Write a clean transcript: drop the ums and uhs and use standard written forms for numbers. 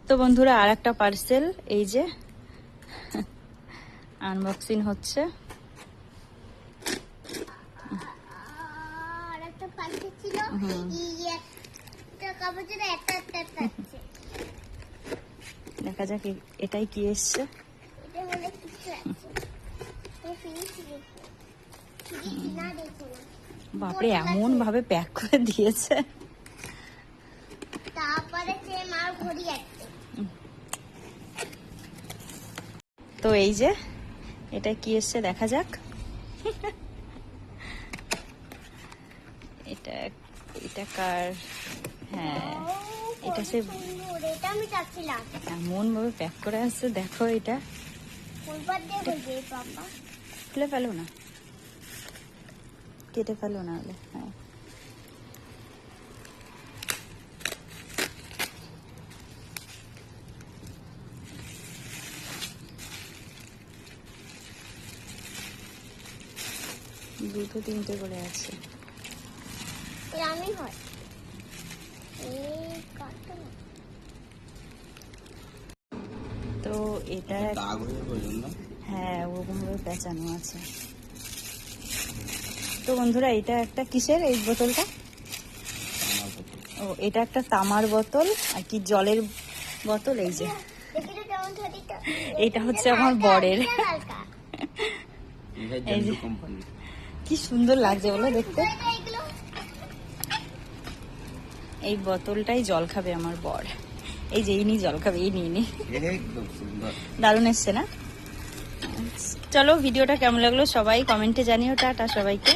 তো বন্ধুরা আর একটা পার্সেল এই যে আনবক্সিং হচ্ছে। আর একটা পার্সেল ছিল, একটা কাগজের একটা আছে। দেখা যাক এটাই কি এসছে। এটা হলো কিছু আছে। এই ফিনিশ দেখো। ফিনিশ না দেখো। বাপরে এমন ভাবে প্যাক করে দিয়েছে। তারপরে সে মার ঘড়ি আছে। তো এই যে এটা কি এসছে দেখা যাক। এটা কার? হ্যাঁ এটা সে এটা আমি চাচ্ছিলাম। এমন ভাবে প্যাক করে আসছে দেখো। এটা ফুলপাত দিয়ে বলবে বাবা। খুলে ফেলো না, কেটে ফেলো না হলে। হ্যাঁ দুটো তিনটে করে আছে। আমি হয় এই কার্টুন। তো এটা হ্যাঁ ওরকম ভাবে পেঁচানো আছে। তো বন্ধুরা এটা একটা কিসের এই বোতলটা? ও এটা একটা তামার বোতল আর কি জলের বোতল। এই যে এটা হচ্ছে আমার বরের। এই যে কি সুন্দর লাগছে বলো দেখতে। এই বোতলটাই জল খাবে আমার বর। এই যে ইনি জল খাবে, এই নিয়ে নি। দারুণ এসছে না? চলো ভিডিওটা কেমন লাগলো সবাই কমেন্টে জানিও। টাটা সবাইকে।